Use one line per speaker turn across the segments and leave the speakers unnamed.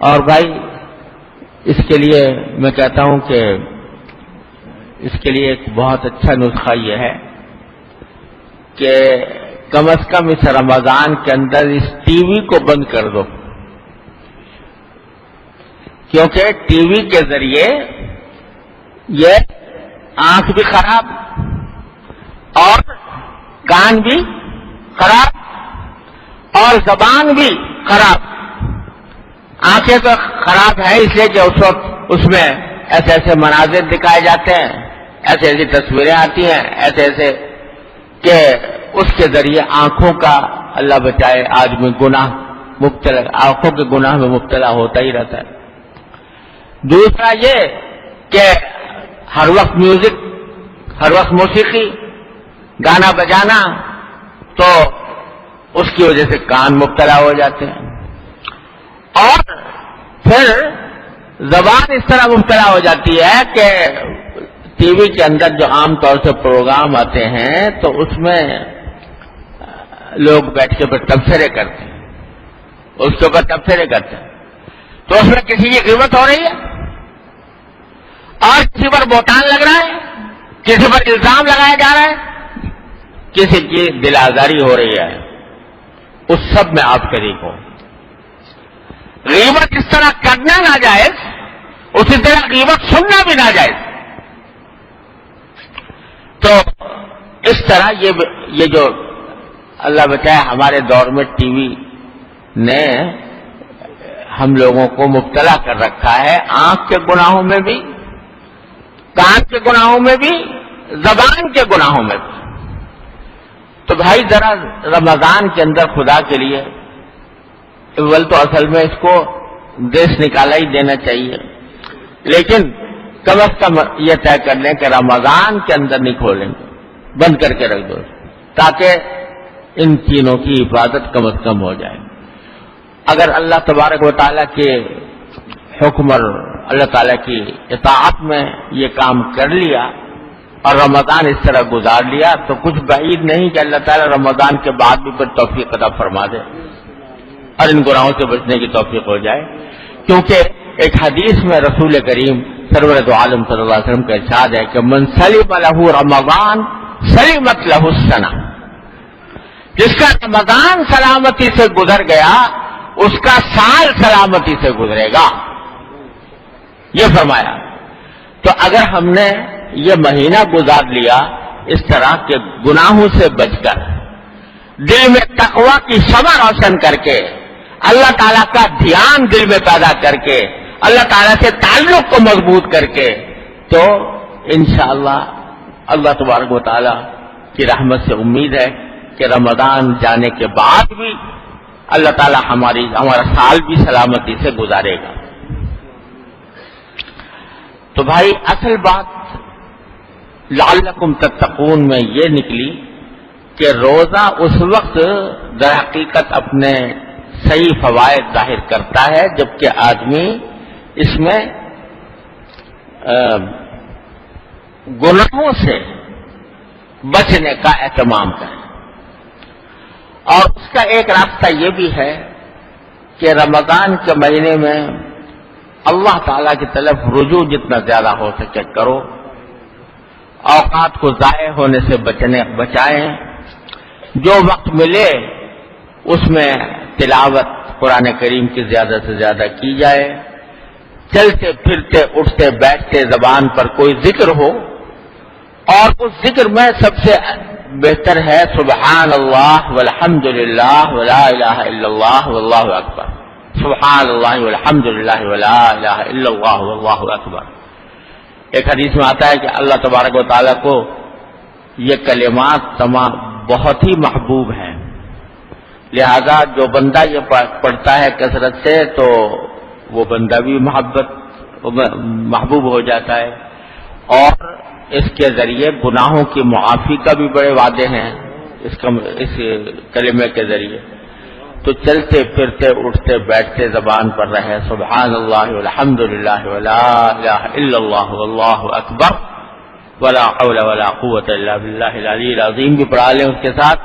اور بھائی اس کے لیے میں کہتا ہوں کہ اس کے لیے ایک بہت اچھا نسخہ یہ ہے کہ کم از کم اس رمضان کے اندر اس ٹی وی کو بند کر دو، کیونکہ ٹی وی کے ذریعے یہ آنکھ بھی خراب اور کان بھی خراب اور زبان بھی خراب۔ آنکھیں تو خراب ہے اس لیے کہ اس وقت اس میں ایسے ایسے مناظر دکھائے جاتے ہیں، ایسے ایسی تصویریں آتی ہیں، ایسے ایسے کہ اس کے ذریعے آنکھوں کا اللہ بچائے آدمی گناہ مبتلا، آنکھوں کے گناہ میں مبتلا ہوتا ہی رہتا ہے۔ دوسرا یہ کہ ہر وقت میوزک، ہر وقت موسیقی، گانا بجانا، تو اس کی وجہ سے کان مبتلا ہو جاتے ہیں، اور پھر زبان اس طرح مبتلا ہو جاتی ہے کہ ٹی وی کے اندر جو عام طور سے پروگرام آتے ہیں تو اس میں لوگ بیٹھ کے پھر تبصرے کرتے ہیں، اس کے اوپر تبصرے کرتے ہیں، تو اس میں کسی کی غیبت ہو رہی ہے اور کسی پر بہتان لگ رہا ہے، کسی پر الزام لگایا جا رہا ہے، کسی کی دل آزاری ہو رہی ہے، اس سب میں آپ شریک ہو۔ غیبت اس طرح کرنا ناجائز، اسی طرح غیبت سننا بھی ناجائز۔ تو اس طرح یہ جو اللہ بچائے ہمارے دور میں ٹی وی نے ہم لوگوں کو مبتلا کر رکھا ہے، آنکھ کے گناہوں میں بھی، کان کے گناہوں میں بھی، زبان کے گناہوں میں بھی۔ تو بھائی ذرا رمضان کے اندر خدا کے لیے اول تو اصل میں اس کو دیش نکالا ہی دینا چاہیے، لیکن کم از کم یہ طے کر لیں کہ رمضان کے اندر نہیں کھولیں گے، بند کر کے رکھ دو، تاکہ ان چیزوں کی حفاظت کم از کم ہو جائے۔ اگر اللہ تبارک و تعالیٰ کے حکم اور اللہ تعالیٰ کی اطاعت میں یہ کام کر لیا اور رمضان اس طرح گزار لیا تو کچھ بعید نہیں کہ اللہ تعالیٰ رمضان کے بعد بھی پھر توفیق عطا فرما دے اور ان گناہوں سے بچنے کی توفیق ہو جائے، کیونکہ ایک حدیث میں رسول کریم سرور دو عالم صلی اللہ علیہ وسلم کا ارشاد ہے کہ من سلم لہ رمضان سلمت لہ السنہ، جس کا رمضان سلامتی سے گزر گیا اس کا سال سلامتی سے گزرے گا، یہ فرمایا۔ تو اگر ہم نے یہ مہینہ گزار لیا اس طرح کے گناہوں سے بچ کر، دل میں تقویٰ کی شمع روشن کر کے، اللہ تعالیٰ کا دھیان دل میں پیدا کر کے، اللہ تعالیٰ سے تعلق کو مضبوط کر کے، تو انشاءاللہ اللہ تبارک و تعالیٰ کی رحمت سے امید ہے کہ رمضان جانے کے بعد بھی اللہ تعالیٰ ہمارا سال بھی سلامتی سے گزارے گا۔ تو بھائی اصل بات لعلکم تتقون میں یہ نکلی کہ روزہ اس وقت در حقیقت اپنے صحیح فوائد ظاہر کرتا ہے جبکہ آدمی اس میں گناہوں سے بچنے کا اہتمام کرے، اور اس کا ایک راستہ یہ بھی ہے کہ رمضان کے مہینے میں اللہ تعالیٰ کی طرف رجوع جتنا زیادہ ہو سکے کرو، اوقات کو ضائع ہونے سے بچائیں، جو وقت ملے اس میں تلاوت قرآن کریم کی زیادہ سے زیادہ کی جائے، چلتے پھرتے اٹھتے بیٹھتے زبان پر کوئی ذکر ہو، اور اس ذکر میں سب سے بہتر ہے سبحان اللہ والحمد للہ ولا الہ الا اللہ واللہ اکبر، سبحان اللہ والحمد للہ ولا الہ الا اللہ واللہ اکبر۔ ایک حدیث میں آتا ہے کہ اللہ تبارک و تعالیٰ کو یہ کلمات تمام بہت ہی محبوب ہیں، لہذا جو بندہ یہ پڑھتا ہے کثرت سے تو وہ بندہ بھی محبوب ہو جاتا ہے، اور اس کے ذریعے گناہوں کی معافی کا بھی بڑے وعدے ہیں اس کلمے کے ذریعے۔ تو چلتے پھرتے اٹھتے بیٹھتے زبان پر رہے سبحان اللہ والحمد للہ ولا الہ الا اللہ واللہ اکبر ولا حول ولا قوت الا باللہ العلی العظیم بھی پڑھا لیں اس کے ساتھ۔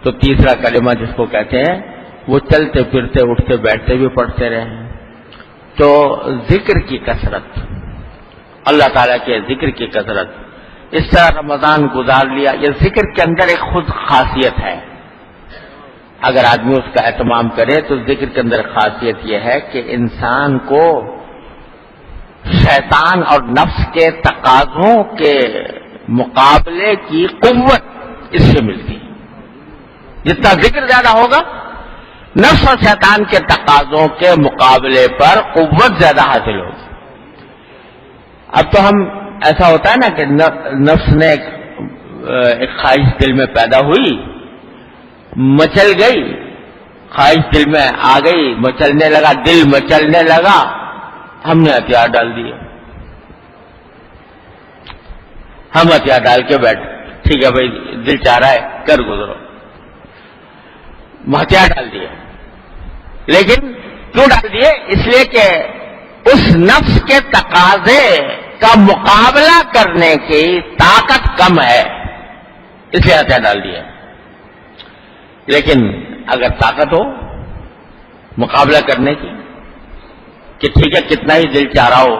تو تیسرا کلمہ جس کو کہتے ہیں وہ چلتے پھرتے اٹھتے بیٹھتے بھی پڑھتے رہیں، تو ذکر کی کثرت، اللہ تعالیٰ کے ذکر کی کثرت، اس طرح رمضان گزار لیا. یہ ذکر کے اندر ایک خود خاصیت ہے، اگر آدمی اس کا اہتمام کرے تو ذکر کے اندر خاصیت یہ ہے کہ انسان کو شیطان اور نفس کے تقاضوں کے مقابلے کی قوت اس سے ملتی ہے. جتنا ذکر زیادہ ہوگا نفس اور شیطان کے تقاضوں کے مقابلے پر قوت زیادہ حاصل ہوگی. اب تو ہم ایسا ہوتا ہے نا کہ نفس نے ایک خواہش دل میں پیدا ہوئی، مچل گئی، خواہش دل میں آ گئی، مچلنے لگا، دل مچلنے لگا، ہم نے ہتھیار ڈال دیے. ہم ہتھیار ڈال کے بیٹھ، ٹھیک ہے بھائی دل چاہ رہا ہے کر گزرو، ہتھیار ڈال دیے. لیکن کیوں ڈال دیے؟ اس لیے کہ اس نفس کے تقاضے کا مقابلہ کرنے کی طاقت کم ہے، اس لیے ہتھیار ڈال دیا. لیکن اگر طاقت ہو مقابلہ کرنے کی کہ ٹھیک ہے کتنا ہی دل چاہ رہا ہو،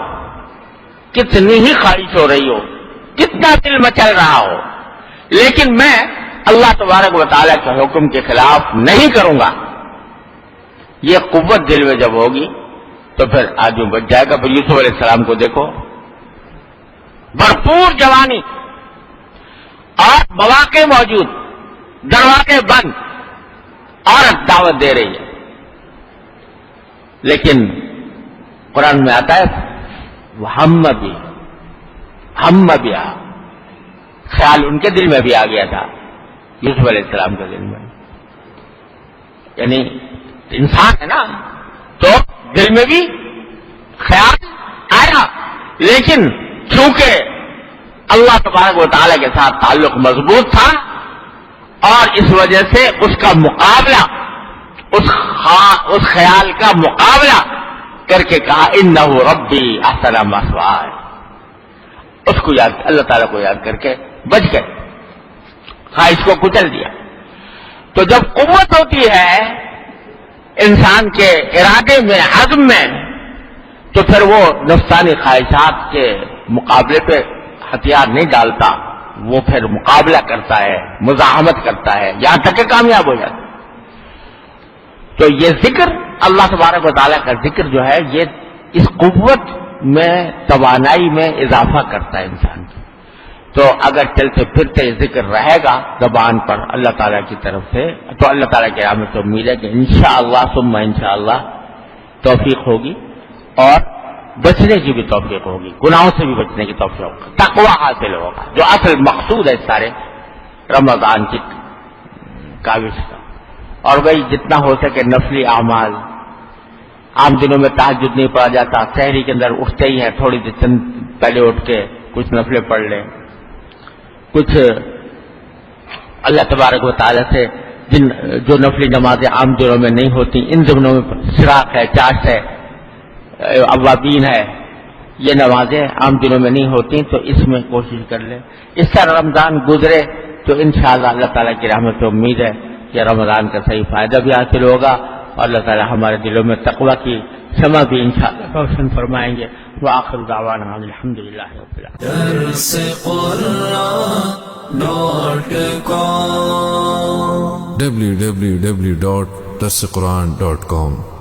کتنی ہی خواہش ہو رہی ہو، کتنا دل مچل رہا ہو، لیکن میں اللہ تبارک و تعالیٰ کے حکم کے خلاف نہیں کروں گا، یہ قوت دل میں جب ہوگی تو پھر آدمی بچ جائے گا. پھر یوسف علیہ السلام کو دیکھو، بھرپور جوانی اور مواقع موجود، دروازے بند، عورت دعوت دے رہی ہے، لیکن قرآن میں آتا ہے ہم بھی خیال ان کے دل میں بھی آ گیا تھا، یوسف علیہ السلام کے دل میں. یعنی انسان ہے نا تو دل میں بھی خیال آیا، لیکن چونکہ اللہ تبارک و تعالیٰ کے ساتھ تعلق مضبوط تھا اور اس وجہ سے اس کا مقابلہ، اس خیال کا مقابلہ کر کے کہا انہ ربی احسن مثوای، اس کو یاد، اللہ تعالیٰ کو یاد کر کے بچ گئے، خواہش کو کچل دیا. تو جب قوت ہوتی ہے انسان کے ارادے میں، عزم میں، تو پھر وہ نفسانی خواہشات کے مقابلے پہ ہتھیار نہیں ڈالتا، وہ پھر مقابلہ کرتا ہے، مزاحمت کرتا ہے، یہاں تک کہ کامیاب ہو جاتا ہے. تو یہ ذکر، اللہ تبارک و تعالیٰ کا ذکر جو ہے، یہ اس قوت میں، توانائی میں اضافہ کرتا ہے انسان کی. تو اگر چلتے پھرتے ذکر رہے گا زبان پر اللہ تعالیٰ کی طرف سے، تو اللہ تعالیٰ کی رحمت سے امید ہے کہ انشاءاللہ ثم انشاءاللہ توفیق ہوگی اور بچنے کی بھی توفیق ہوگی، گناہوں سے بھی بچنے کی توفیق ہوگی، تقوی حاصل ہوگا، جو اصل مقصود ہے سارے رمضان کی کاوش کا. اور بھائی جتنا ہو سکے نفلی اعمال، عام دنوں میں تہجد نہیں پڑھا جاتا، سحری کے اندر اٹھتے ہی ہیں، تھوڑی دیر چند پہلے اٹھ کے کچھ نفلیں پڑھ لیں، کچھ اللہ تبارک و تعالیٰ سے جو نفلی نمازیں عام دنوں میں نہیں ہوتی، ان دنوں میں سراق ہے، چاش ہے، اوابین ہے، یہ نمازیں عام دنوں میں نہیں ہوتی، تو اس میں کوشش کر لیں. اس طرح رمضان گزرے تو انشاءاللہ اللہ تعالیٰ کی رحمت سے امید ہے کہ رمضان کا صحیح فائدہ بھی حاصل ہوگا اور اللہ تعالیٰ ہمارے دلوں میں تقویٰ کی شمع بھی انشاءاللہ روشن فرمائیں گے. وآخر دعوانا الحمدللہ رب العالمین.
www.darsequran.com